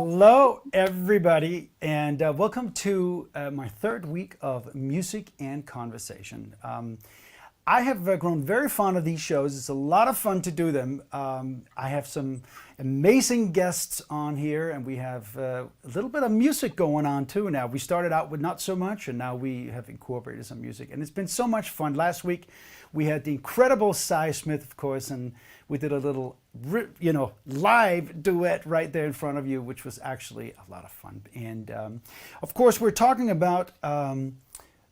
Hello, everybody, and welcome to my third week of music and conversation. I have grown very fond of these shows. It's a lot of fun to do them. I have some amazing guests on here, and we have a little bit of music going on too now. We started out with not so much, and now we have incorporated some music, and it's been so much fun. Last week, we had the incredible Cy Smith, of course, and we did a little, live duet right there in front of you, which was actually a lot of fun. And of course, we're talking about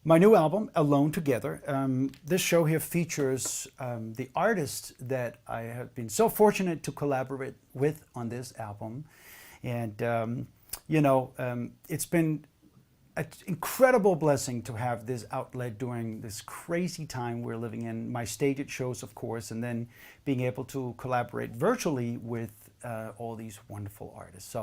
my new album, Alone Together. This show here features the artists that I have been so fortunate to collaborate with on this album. And, it's been an incredible blessing to have this outlet during this crazy time we're living in. My staged shows, of course, and then being able to collaborate virtually with all these wonderful artists.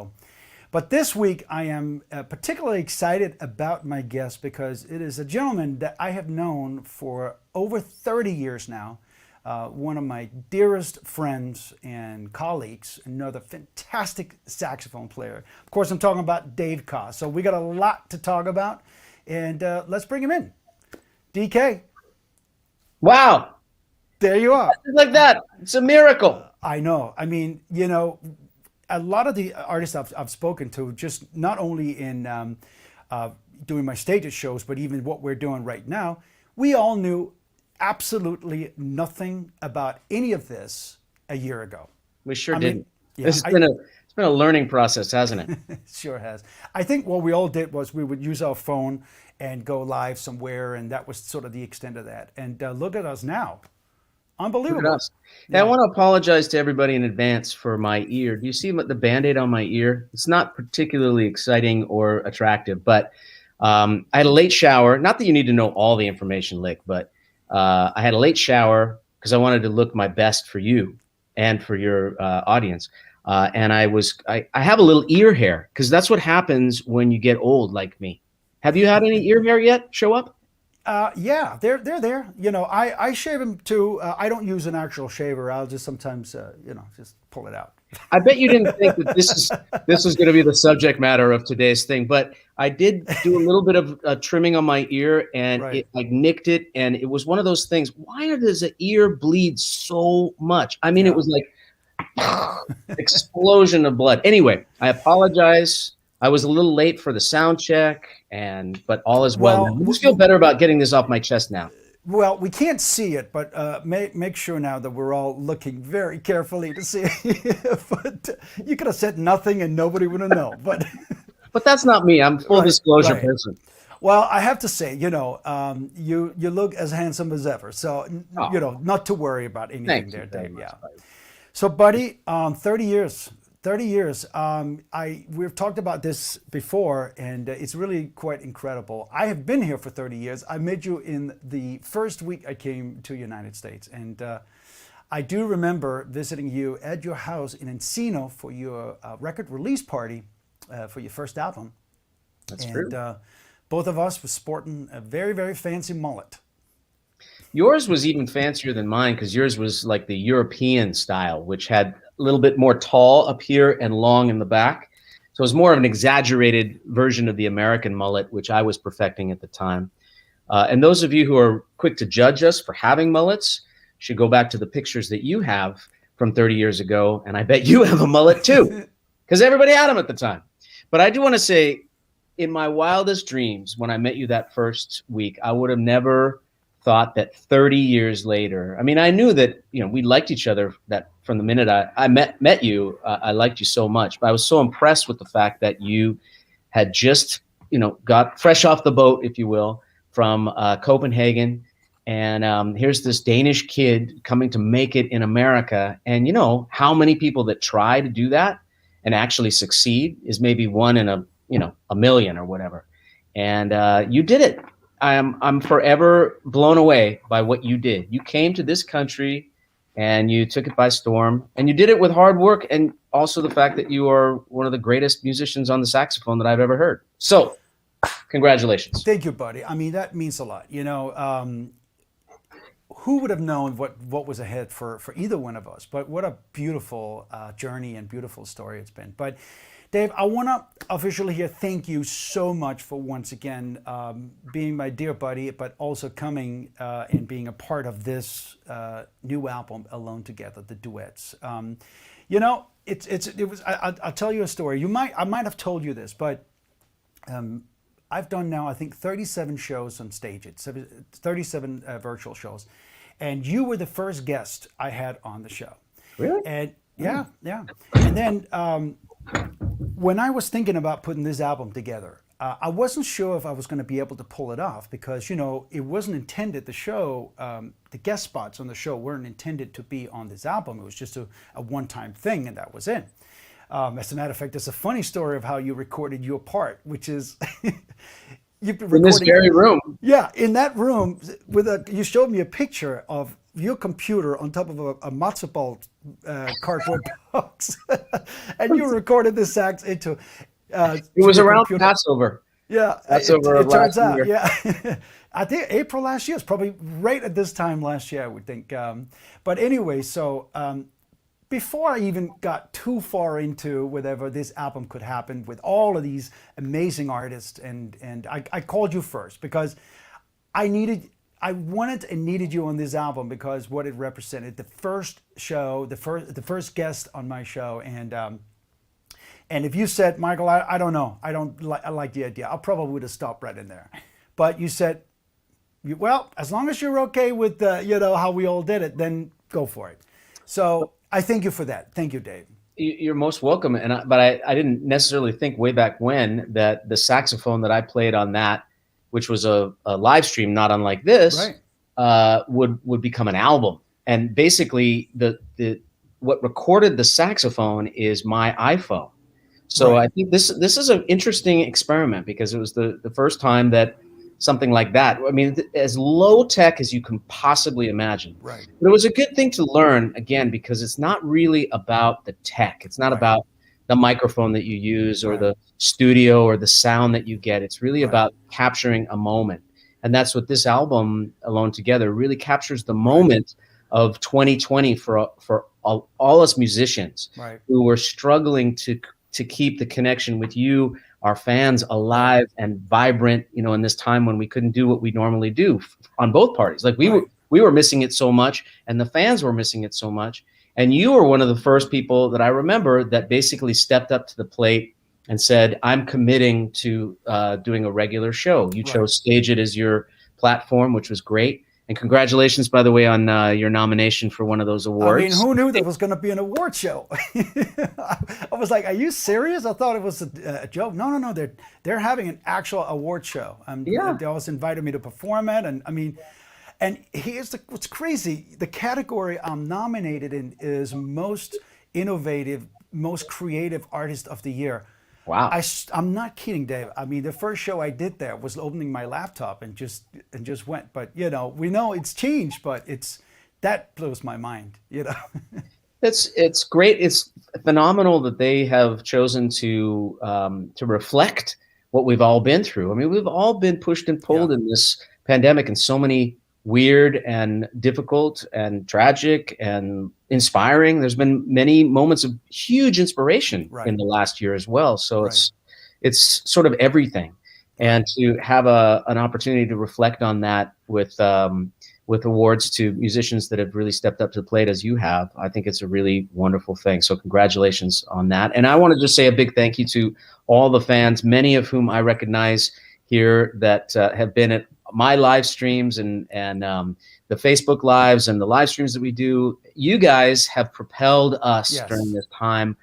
But this week I am particularly excited about my guest because it is a gentleman that I have known for over 30 years now. One of my dearest friends and colleagues, another fantastic saxophone player. Of course, I'm talking about Dave Koz. So we got a lot to talk about, and let's bring him in. DK. Wow. There you are. Just like that. It's a miracle. I know. I mean, a lot of the artists I've spoken to, just not only in doing my stages shows, but even what we're doing right now, we all knew absolutely nothing about any of this a year ago. We sure did. Yeah, it's been a learning process, hasn't it? It sure has. I think what we all did was we would use our phone and go live somewhere, and that was sort of the extent of that. And look at us now. Unbelievable. Look at us. Yeah. I want to apologize to everybody in advance for my ear. Do you see the Band-Aid on my ear? It's not particularly exciting or attractive, but I had a late shower. Not that you need to know all the information, Lick, but I had a late shower because I wanted to look my best for you and for your audience. And I have a little ear hair because that's what happens when you get old like me. Have you had any ear hair yet show up? Yeah, they're there. I shave them too. I don't use an actual shaver. I'll just sometimes, just pull it out. I bet you didn't think that this is going to be the subject matter of today's thing, but I did do a little bit of trimming on my ear, and Right. I nicked it, and it was one of those things. Why does the ear bleed so much? I mean, It was like explosion of blood. Anyway, I apologize. I was a little late for the sound check, but all is well. I just feel better about getting this off my chest now. Well, we can't see it, but make sure now that we're all looking very carefully to see. But you could have said nothing and nobody would have known. But but that's not me. I'm full disclosure right. person. Well, I have to say, you look as handsome as ever. So, not to worry about anything there, Dave. Yeah. So, buddy, 30 years. 30 years. We've talked about this before, and it's really quite incredible. I have been here for 30 years. I met you in the first week I came to the United States, and I do remember visiting you at your house in Encino for your record release party for your first album. That's true. Both of us were sporting a very, very fancy mullet. Yours was even fancier than mine because yours was like the European style, which had a little bit more tall up here and long in the back. So it was more of an exaggerated version of the American mullet, which I was perfecting at the time. And those of you who are quick to judge us for having mullets should go back to the pictures that you have from 30 years ago. And I bet you have a mullet too, because everybody had them at the time. But I do want to say, in my wildest dreams, when I met you that first week, I would have never thought that 30 years later, I mean, I knew that, we liked each other that from the minute I met you, I liked you so much, but I was so impressed with the fact that you had just, got fresh off the boat, if you will, from Copenhagen. And here's this Danish kid coming to make it in America. And you know how many people that try to do that and actually succeed is maybe one in a million or whatever. And you did it. I'm forever blown away by what you did. You came to this country and you took it by storm, and you did it with hard work, and also the fact that you are one of the greatest musicians on the saxophone that I've ever heard. So congratulations. Thank you, buddy. I mean, that means a lot. Who would have known what was ahead for either one of us? But what a beautiful journey and beautiful story it's been. But Dave, I want to officially here thank you so much for once again being my dear buddy, but also coming and being a part of this new album, Alone Together, the duets. You know, I'll tell you a story. I might have told you this, but I've done now, I think, 37 shows on stage. It's 37 virtual shows. And you were the first guest I had on the show. Really? And yeah. And then when I was thinking about putting this album together, I wasn't sure if I was going to be able to pull it off because, you know, it wasn't intended, the guest spots on the show weren't intended to be on this album. It was just a one-time thing, and that was it. As a matter of fact, there's a funny story of how you recorded your part, which is you've been recording in this very room. Yeah, in that room, you showed me a picture of your computer on top of a matzo ball cardboard box, and you recorded the sax into. It was around Passover. Yeah, Passover it turns out. year. Yeah, I think April last year. It's probably right at this time last year, I would think. But anyway, so. Before I even got too far into whatever this album could happen with all of these amazing artists, and I called you first because I wanted and needed you on this album because what it represented, the first show, the first guest on my show, and if you said, Michael, I don't know, I like the idea, I probably would have stopped right in there, but you said, well, as long as you're okay with how we all did it, then go for it. So. I thank you for that. Thank you, Dave. You're most welcome. But I didn't necessarily think way back when that the saxophone that I played on that, which was a live stream, not unlike this, right, would become an album. And basically, what recorded the saxophone is my iPhone. So right. I think this is an interesting experiment because it was the first time that something like that. I mean, as low tech as you can possibly imagine. Right. But it was a good thing to learn, again, because it's not really about the tech. It's not about the microphone that you use or the studio or the sound that you get. It's really about capturing a moment. And that's what this album, Alone Together, really captures the moment of 2020 for all us musicians who were struggling to keep the connection with you, our fans, alive and vibrant, in this time when we couldn't do what we normally do on both parties. Like we were missing it so much, and the fans were missing it so much. And you were one of the first people that I remember that basically stepped up to the plate and said, I'm committing to doing a regular show. You chose Stage It as your platform, which was great. And congratulations, by the way, on your nomination for one of those awards. I mean, who knew there was going to be an award show? I was like, are you serious? I thought it was a joke. No. They're having an actual award show. They also invited me to perform it. And I mean, and here's what's crazy. The category I'm nominated in is most innovative, most creative artist of the year. Wow. I'm not kidding, Dave. I mean, the first show I did there was opening my laptop and just went. But, we know it's changed, but that blows my mind, It's great. It's phenomenal that they have chosen to reflect what we've all been through. I mean, we've all been pushed and pulled in this pandemic in so many weird and difficult and tragic and inspiring. There's been many moments of huge inspiration in the last year as well. So it's sort of everything. And to have an opportunity to reflect on that with awards to musicians that have really stepped up to the plate as you have, I think it's a really wonderful thing. So congratulations on that. And I want to just say a big thank you to all the fans, many of whom I recognize here that have been at my live streams and the Facebook lives and the live streams that we do. You guys have propelled us during this time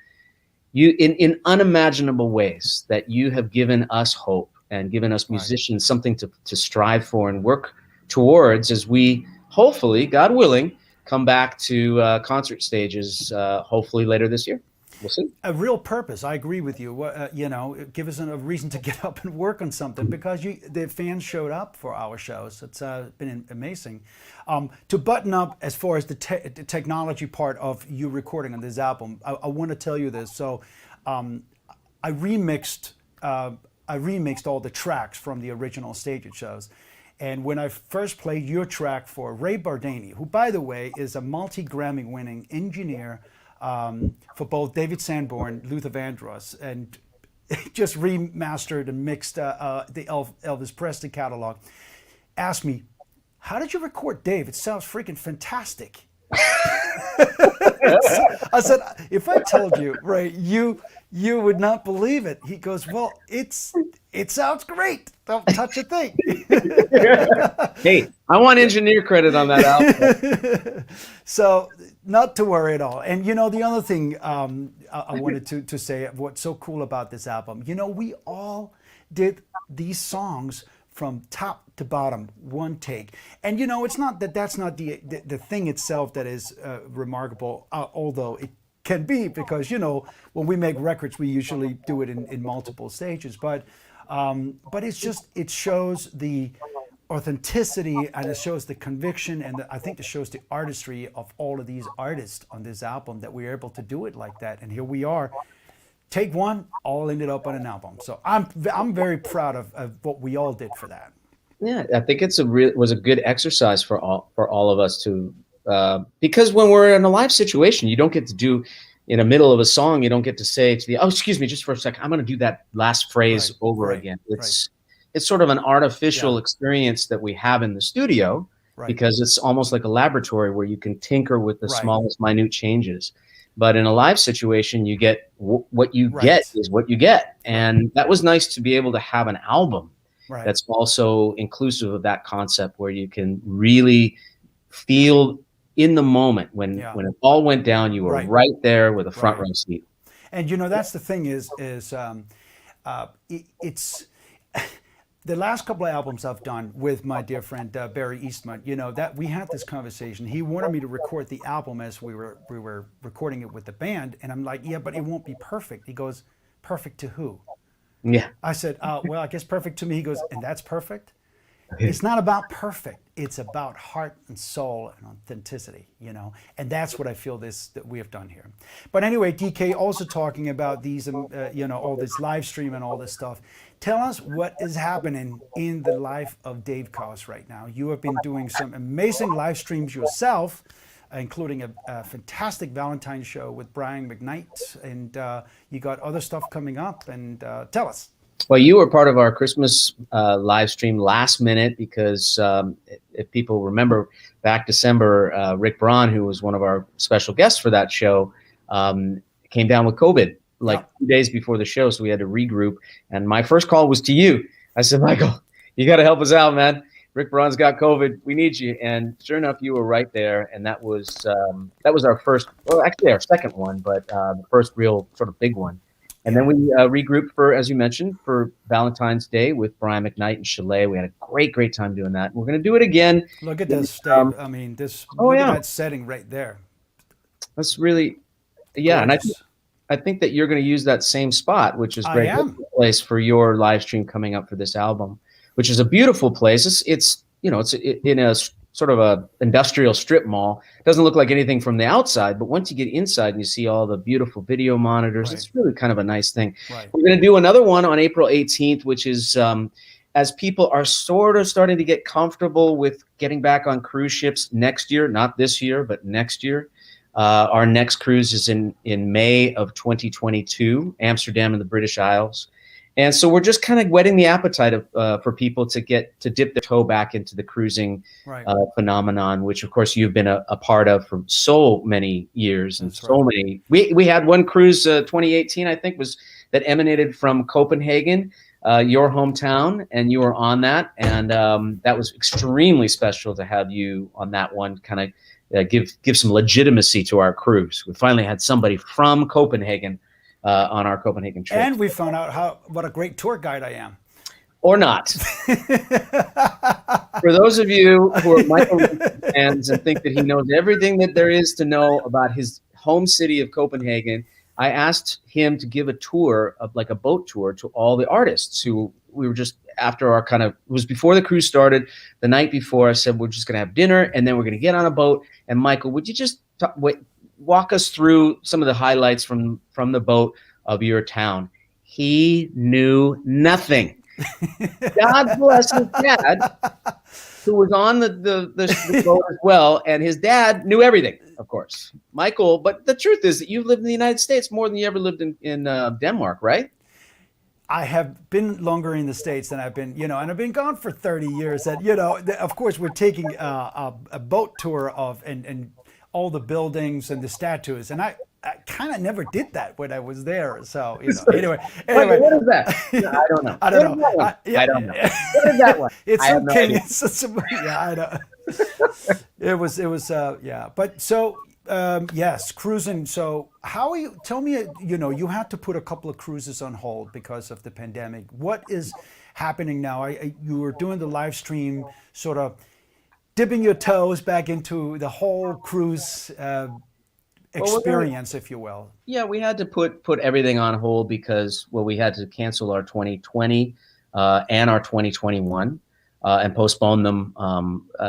in unimaginable ways, that you have given us hope and given us musicians something to strive for and work towards as we hopefully, God willing, come back to concert stages hopefully later this year. We'll see. A real purpose. I agree with you. Give us a reason to get up and work on something because the fans showed up for our shows. It's been amazing. To button up as far as the technology part of you recording on this album, I want to tell you this. So I remixed all the tracks from the original Stage It shows. And when I first played your track for Ray Bardani, who, by the way, is a multi-Grammy winning engineer, for both David Sanborn, Luther Vandross, and just remastered and mixed the Elvis Presley catalog, asked me, "How did you record Dave? It sounds freaking fantastic." I said, "If I told you, right, you would not believe it." He goes, "Well, it sounds great. Don't touch a thing." Hey, I want engineer credit on that album. So not to worry at all. And the other thing I wanted to say, what's so cool about this album, we all did these songs from top to bottom, one take. And it's not that's not the thing itself that is remarkable, although it can be, because when we make records we usually do it in multiple stages. But it shows the authenticity, and it shows the conviction, and I think it shows the artistry of all of these artists on this album, that we're able to do it like that. And here we are, take one, all ended up on an album. So I'm very proud of what we all did for that. Yeah, I think was a good exercise for all of us to, because when we're in a live situation, you don't get to do, in the middle of a song, you don't get to say to the, "Oh, excuse me, just for a second, I'm going to do that last phrase over again." It's sort of an artificial experience that we have in the studio, because it's almost like a laboratory where you can tinker with the smallest minute changes. But in a live situation, you get what you get is what you get. And that was nice to be able to have an album that's also inclusive of that concept, where you can really feel in the moment when it all went down, you were right there with a front row seat. And that's the thing is it's the last couple of albums I've done with my dear friend Barry Eastman, that we had this conversation. He wanted me to record the album as we were recording it with the band, and I'm like, "Yeah, but it won't be perfect." He goes, "Perfect to who?" Yeah. I said, "Well, I guess perfect to me." He goes, "And that's perfect?" It's not about perfect. It's about heart and soul and authenticity, and that's what I feel that we have done here. But anyway, DK, also talking about these, all this live stream and all this stuff. Tell us what is happening in the life of Dave Koz right now. You have been doing some amazing live streams yourself, including a fantastic Valentine's show with Brian McKnight, and you got other stuff coming up. And tell us. Well, you were part of our Christmas live stream last minute, because if people remember back December, Rick Braun, who was one of our special guests for that show, came down with COVID like 2 days before the show. So we had to regroup. And my first call was to you. I said, "Michael, you got to help us out, man. Rick Braun's got COVID. We need you." And sure enough, you were right there. And that was our first, well, actually our second one, but the first real sort of big one. And then we regrouped for, as you mentioned, for Valentine's Day with Brian McKnight and Chalet. We had a great time doing that. We're going to do it again. Look at this, Dave. I mean, look at that setting right there. That's really, gorgeous. And I think that you're going to use that same spot, which is great place for your live stream coming up for this album, which is a beautiful place. It's in a sort of a industrial strip mall. It doesn't look like anything from the outside, but once you get inside and you see all the beautiful video monitors, it's really kind of a nice thing. We're going to do another one on April 18th, which is as people are sort of starting to get comfortable with getting back on cruise ships next year, not this year, but next year. Our next cruise is in May of 2022, Amsterdam and the British Isles. And so we're just kind of whetting the appetite for people to dip their toe back into the cruising phenomenon, which of course you've been a part of for so many years. And many. We had one cruise, 2018, I think, that emanated from Copenhagen, your hometown, and you were on that. And that was extremely special to have you on that one, kind of give some legitimacy to our cruise. We finally had somebody from Copenhagen on our Copenhagen trip. And we found out what a great tour guide I am. Or not. For those of you who are Michael Lington fans and think that he knows everything that there is to know about his home city of Copenhagen, I asked him to give a tour, like a boat tour, to all the artists who we were just after our it was before the cruise started. The night before, I said, we're just going to have dinner and then we're going to get on a boat. And Michael, would you just walk us through some of the highlights from the boat of your town? He knew nothing. God bless his dad, who was on the boat as well, and his dad knew everything, of course. Michael, but the truth is that you've lived in the United States more than you ever lived in Denmark, right? I have been longer in the States than I've been, and I've been gone for 30 years. And, of course, we're taking a boat tour of and all the buildings and the statues. And I kind of never did that when I was there. So, anyway. Wait, what is that? No, I don't know. I don't know. I don't know. What is that one? It's I have some no king. idea. Yeah, I know. It was, yeah. But so, yes, cruising. So how are you, tell me, you had to put a couple of cruises on hold because of the pandemic. What is happening now? You were doing the live stream, sort of dipping your toes back into the whole cruise experience, if you will. Yeah, we had to put everything on hold because, well, we had to cancel our 2020 and our 2021 and postpone them,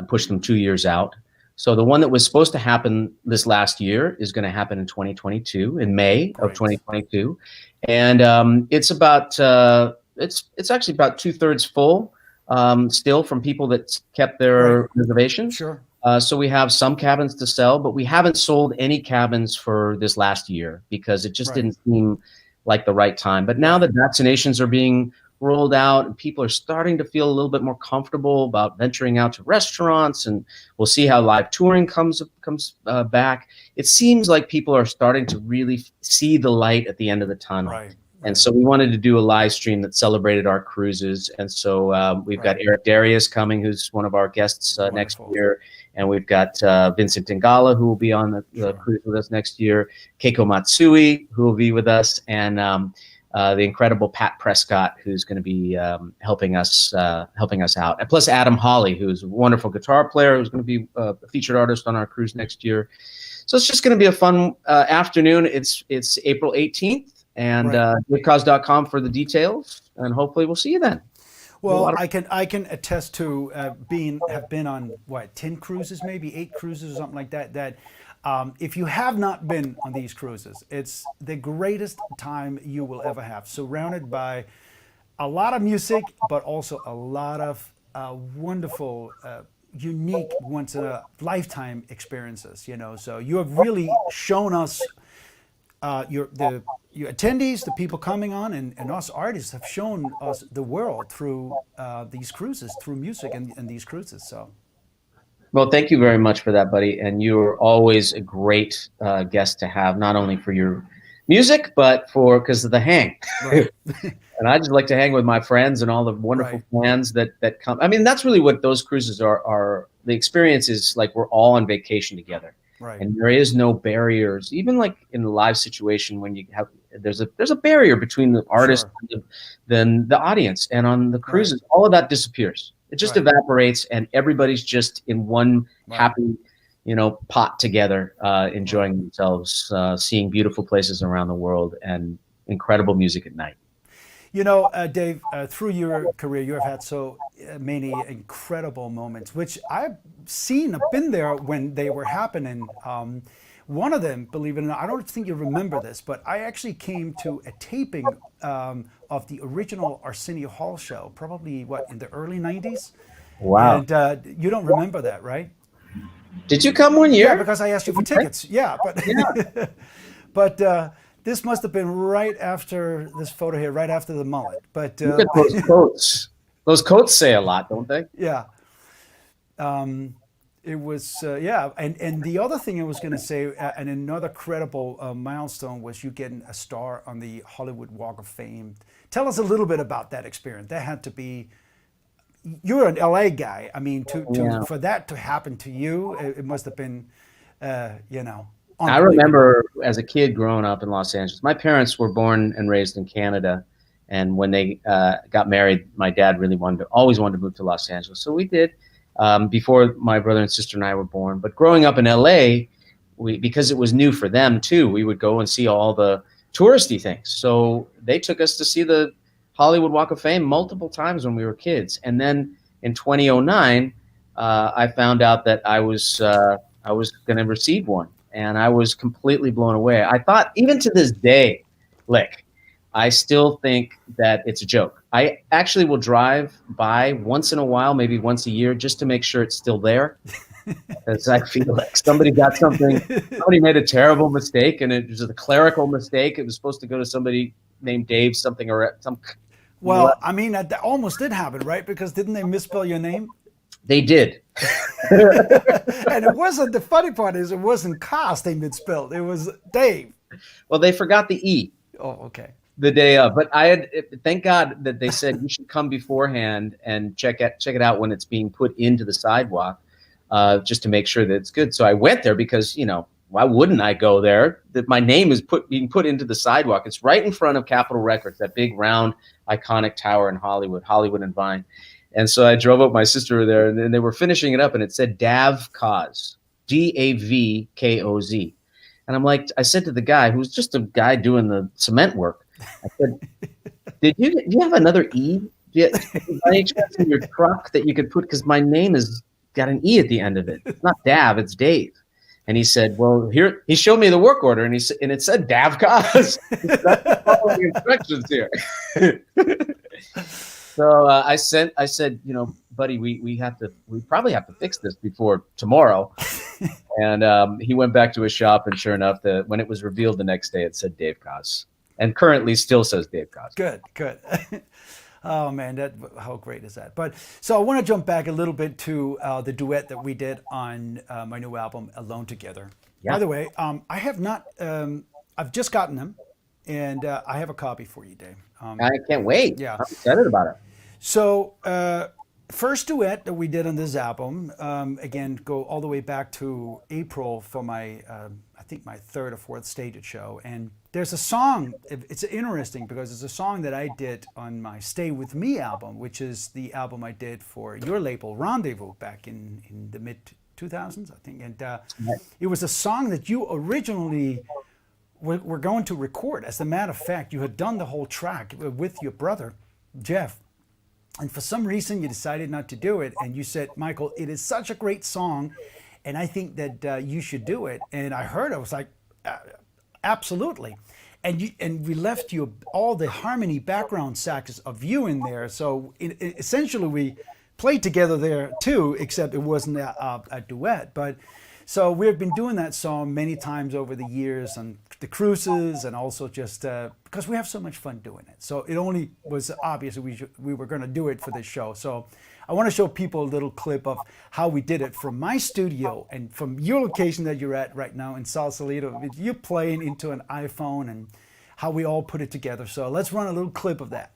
push them 2 years out. So the one that was supposed to happen this last year is going to happen in 2022, in May of 2022, and it's about it's actually about 2/3 full still from people that kept their reservations. Sure. So we have some cabins to sell, but we haven't sold any cabins for this last year because it just didn't seem like the right time. But now that vaccinations are being rolled out and people are starting to feel a little bit more comfortable about venturing out to restaurants, and we'll see how live touring comes back. It seems like people are starting to really see the light at the end of the tunnel. Right. And so we wanted to do a live stream that celebrated our cruises. And so we've got Eric Darius coming, who's one of our guests next year. And we've got Vincent Ingala, who will be on the cruise with us next year. Keiko Matsui, who will be with us. And the incredible Pat Prescott, who's going to be helping us out. And plus Adam Hawley, who's a wonderful guitar player, who's going to be a featured artist on our cruise next year. So it's just going to be a fun afternoon. It's April 18th. And davekoz.com for the details, and hopefully we'll see you then. Well, I can attest to have been on 10 cruises, maybe 8 cruises or something like that. That if you have not been on these cruises, it's the greatest time you will ever have. Surrounded by a lot of music, but also a lot of wonderful, unique, once in a lifetime experiences. So you have really shown us. Your attendees, the people coming on, and us artists have shown us the world through these cruises, through music and these cruises. So, well, thank you very much for that, buddy. And you're always a great guest to have, not only for your music, but because of the hang. Right. And I just like to hang with my friends and all the wonderful fans that come. I mean, that's really what those cruises are. The experience is like we're all on vacation together. Right. And there is no barriers, even like in the live situation when you have there's a barrier between the artist and the audience. And on the cruises, all of that disappears. It just evaporates, and everybody's just in one happy, pot together, enjoying themselves, seeing beautiful places around the world and incredible music at night. Dave, through your career, you have had so many incredible moments, which I've been there when they were happening. One of them, believe it or not, I don't think you remember this, but I actually came to a taping of the original Arsenio Hall show, probably, in the early 90s? Wow. And you don't remember that, right? Did you come one year? Yeah, because I asked you for tickets. Yeah, but this must have been right after this photo here, right after the mullet. But look at those coats. Those coats say a lot, don't they? Yeah. It was, And the other thing I was going to say, and another credible milestone, was you getting a star on the Hollywood Walk of Fame. Tell us a little bit about that experience. That had to be, you're an LA guy. I mean, for that to happen to you, it must have been, I remember as a kid growing up in Los Angeles, my parents were born and raised in Canada. And when they got married, my dad really always wanted to move to Los Angeles. So we did before my brother and sister and I were born. But growing up in LA, because it was new for them too, we would go and see all the touristy things. So they took us to see the Hollywood Walk of Fame multiple times when we were kids. And then in 2009, I found out that I was going to receive one. And I was completely blown away. I thought, even to this day, I still think that it's a joke. I actually will drive by once in a while, maybe once a year, just to make sure it's still there. Because I feel like somebody made a terrible mistake, and it was a clerical mistake. It was supposed to go to somebody named Dave something or some. Well, I mean, that almost did happen, right? Because didn't they misspell your name? They did. And it wasn't, the funny part is it wasn't Koz they misspelled. It was Dave. Well, they forgot the E. Oh, okay. The day of, but thank God that they said you should come beforehand and check it out when it's being put into the sidewalk, just to make sure that it's good. So I went there because, why wouldn't I go there? That my name is being put into the sidewalk. It's right in front of Capitol Records, that big round iconic tower in Hollywood and Vine. And so I drove up, my sister there, and then they were finishing it up, and it said Dave Koz, Davkoz. And I said to the guy, who was just a guy doing the cement work, I said, do you have another E? By any chance in your truck that you could put, because my name has got an E at the end of it. It's not Dav, it's Dave. And he said, well, here, he showed me the work order, and it said Dave Koz. That's following instructions here. So I said, buddy, we probably have to fix this before tomorrow. And he went back to his shop, and sure enough, when it was revealed the next day, it said Dave Koz, and currently still says Dave Koz. Good. Oh man, how great is that? But so I want to jump back a little bit to the duet that we did on my new album, Alone Together. Yeah. By the way, I have not. I've just gotten them, and I have a copy for you, Dave. I can't wait. Yeah, I'm excited about it. So, first duet that we did on this album, again, go all the way back to April for my, I think my third or fourth staged show. And there's a song, it's interesting because it's a song that I did on my Stay With Me album, which is the album I did for your label, Rendezvous, back in the mid-2000s, I think. And it was a song that you originally were going to record. As a matter of fact, you had done the whole track with your brother, Jeff. And for some reason, you decided not to do it. And you said, Michael, it is such a great song, and I think that you should do it. And I heard it. I was like, absolutely. And we left you all the harmony background sax of you in there. So essentially, we played together there, too, except it wasn't a duet. But so we've been doing that song many times over the years on the cruises, and also just because we have so much fun doing it. So it only was obvious we were going to do it for this show. So I want to show people a little clip of how we did it from my studio and from your location that you're at right now in Sausalito. You're playing into an iPhone and how we all put it together. So let's run a little clip of that.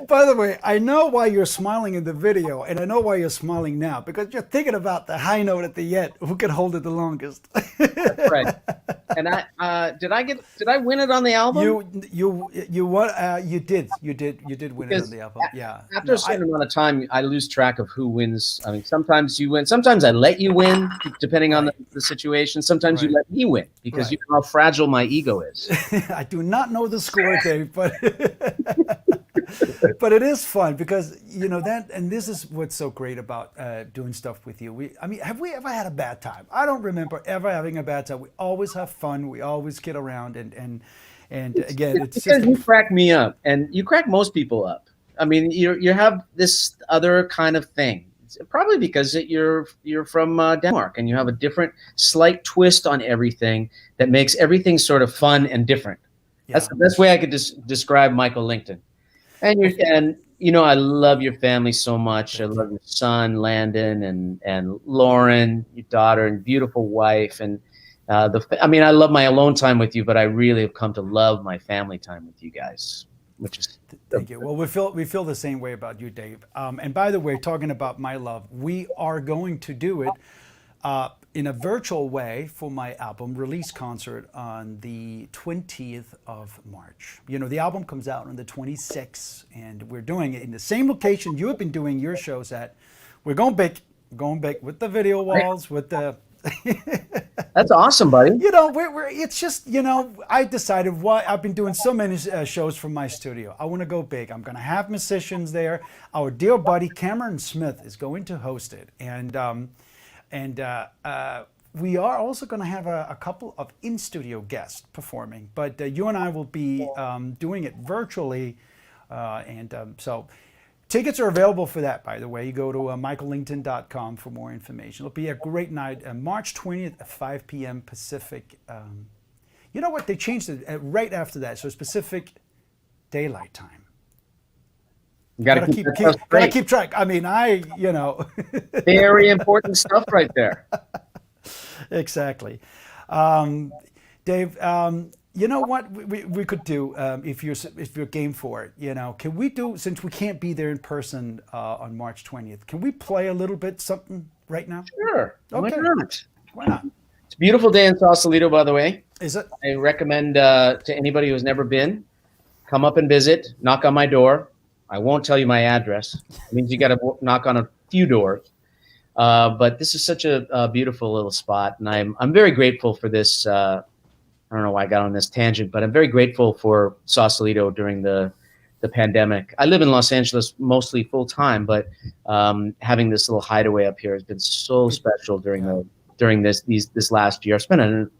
By the way, I know why you're smiling in the video, and I know why you're smiling now, because you're thinking about the high note at the end. Who can hold it the longest? That's right. And did I win it on the album? You did win it on the album. Yeah. After a certain amount of time, I lose track of who wins. I mean, sometimes you win. Sometimes I let you win, depending on the situation. Sometimes you let me win because you know how fragile my ego is. I do not know the score, Dave, but but it is fun because that, and this is what's so great about doing stuff with you. Have we ever had a bad time? I don't remember ever having a bad time. We always have fun. We always kid around, and again, it's because just, you crack me up, and you crack most people up. I mean, you have this other kind of thing. probably because you're from Denmark and you have a different slight twist on everything that makes everything sort of fun and different. That's Yeah. the best way I could describe Michael Lington. And I love your family so much. I Thank love you. your son Landon and Lauren, your daughter and beautiful wife, and I love my alone time with you, but I really have come to love my family time with you guys, which is Thank you. Well, we feel the same way about you, Dave. And by the way, talking about my love, we are going to do it in a virtual way for my album release concert on the 20th of March. The album comes out on the 26th, and we're doing it in the same location you have been doing your shows at. We're going big with the video walls, with the. That's awesome, buddy. It's just, I decided why I've been doing so many shows from my studio. I want to go big. I'm going to have musicians there. Our dear buddy Cameron Smith is going to host it. And we are also going to have a couple of in-studio guests performing. But you and I will be doing it virtually. So tickets are available for that, by the way. You go to michaellington.com for more information. It'll be a great night, March 20th at 5 p.m. Pacific. You know what? They changed it right after that. So it's Pacific Daylight Time. You gotta keep track. I mean, very important stuff right there. Exactly. Dave, you know what we could do if you're game for it? Can we do, since we can't be there in person on March 20th? Can we play a little bit something right now? Sure. Okay. Why not? It's a beautiful day in Sausalito, by the way. Is it? I recommend to anybody who's never been, come up and visit. Knock on my door. I won't tell you my address. It means you got to knock on a few doors. But this is such a beautiful little spot, and I'm very grateful for this. I don't know why I got on this tangent, but I'm very grateful for Sausalito during the pandemic. I live in Los Angeles mostly full time, but having this little hideaway up here has been so special during this last year. I've spent an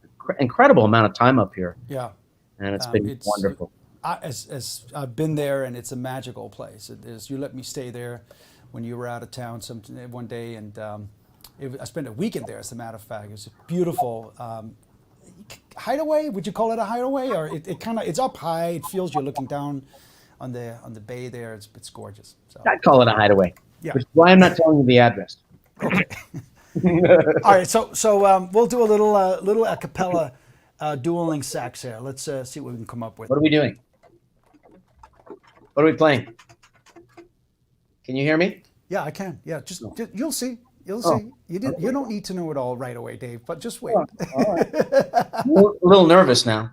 incredible amount of time up here. Yeah, and it's been wonderful. As I've been there, and it's a magical place. It is. You let me stay there when you were out of town one day, and I spent a weekend there. As a matter of fact, it was beautiful. Hideaway? Would you call it a hideaway? Or it's up high. It feels you're looking down on the bay there. It's gorgeous. So I'd call it a hideaway. Yeah. Which is why I'm not telling you the address. Okay. All right. So we'll do a little a cappella dueling sax here. Let's see what we can come up with. What are we doing? What are we playing? Can you hear me? Yeah, I can. Yeah, just you'll see. You'll see. You don't need to know it all right away, Dave. But just wait. All right. I'm a little nervous now.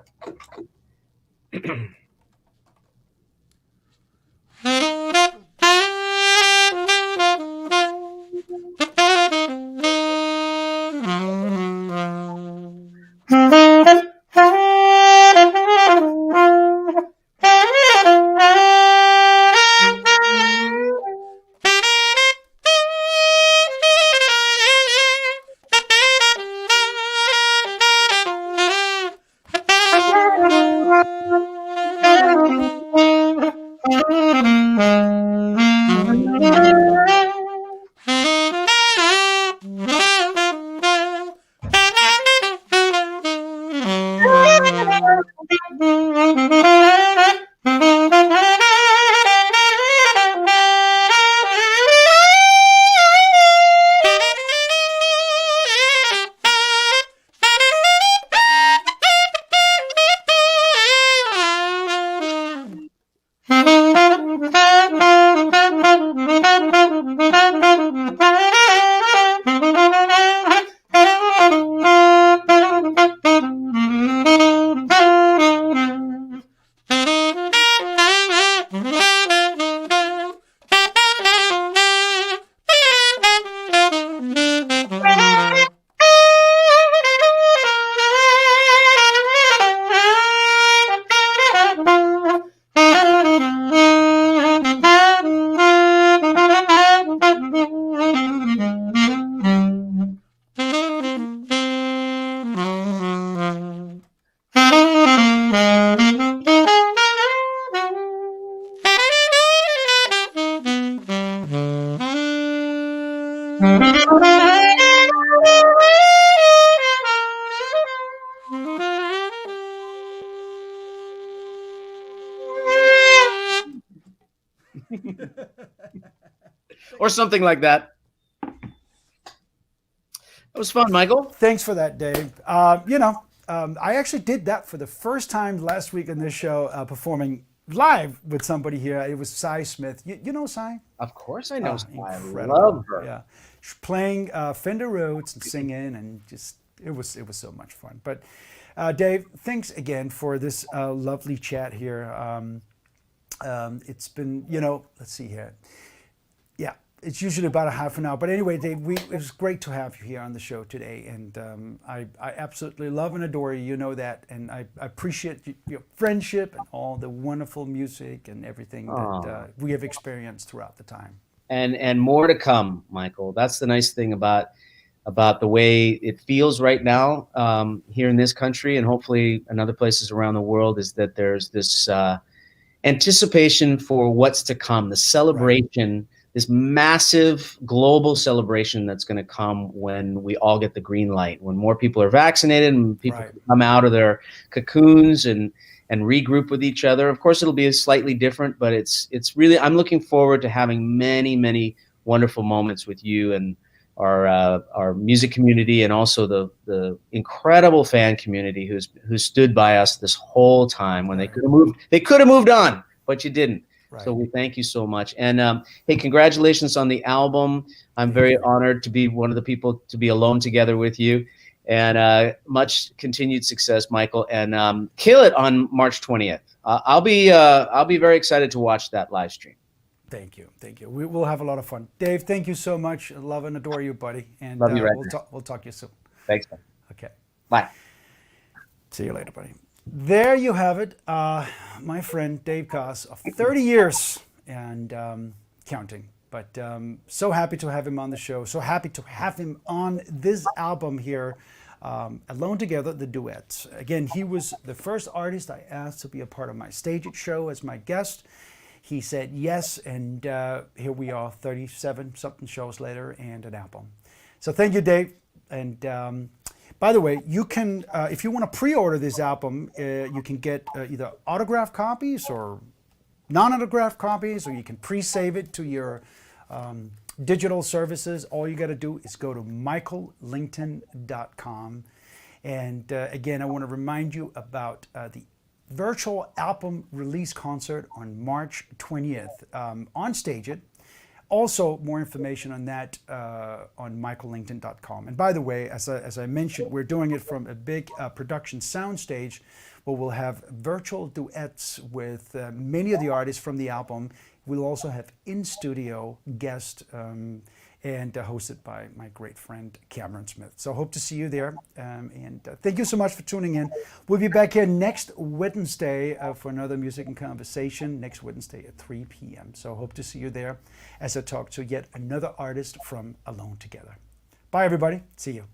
or something like that. That was fun, Michael. Thanks for that, Dave. I actually did that for the first time last week in this show, performing live with somebody here. It was Cy Smith. You know Cy? Of course I know. I Incredible. love her. Yeah, she's playing Fender Rhodes and singing, and just it was so much fun. But Dave, thanks again for this lovely chat here. It's been, let's see here. Yeah, it's usually about a half an hour. But anyway, Dave, it was great to have you here on the show today. And I absolutely love and adore you. You know that. And I appreciate your friendship and all the wonderful music and everything that we have experienced throughout the time. And more to come, Michael. That's the nice thing about the way it feels right now here in this country, and hopefully in other places around the world, is that there's this anticipation for what's to come, the celebration, right. This massive global celebration that's going to come when we all get the green light, when more people are vaccinated and people right. can come out of their cocoons and regroup with each other. Of course, it'll be slightly different, but it's really, I'm looking forward to having many, many wonderful moments with you and our music community, and also the incredible fan community who stood by us this whole time when right. they could have moved on, but you didn't. Right. So we thank you so much. And hey, congratulations on the album. I'm very honored to be one of the people to be alone together with you. And much continued success, Michael. And kill it on March 20th. I'll be very excited to watch that live stream. Thank you. We will have a lot of fun. Dave, thank you so much. Love and adore you, buddy. And love you, right we'll talk to you soon. Thanks, man. Okay. Bye. See you later, buddy. There you have it. My friend Dave Koz of 30 years and counting. But so happy to have him on the show. So happy to have him on this album here, Alone Together, the Duet. Again, he was the first artist I asked to be a part of my Stage It show as my guest. He said yes, and here we are 37-something shows later and an album. So thank you, Dave. And by the way, you can, if you want to pre-order this album, you can get either autographed copies or non-autographed copies, or you can pre-save it to your digital services. All you got to do is go to michaellington.com. And again, I want to remind you about the virtual album release concert on March 20th on Stage It. Also, more information on that on michaellington.com. And by the way, as I mentioned, we're doing it from a big production soundstage where we'll have virtual duets with many of the artists from the album. We'll also have in-studio guests and hosted by my great friend Cameron Smith. So hope to see you there. And thank you so much for tuning in. We'll be back here next Wednesday for another Music and Conversation, next Wednesday at 3 p.m. So hope to see you there as I talk to yet another artist from Alone Together. Bye, everybody. See you.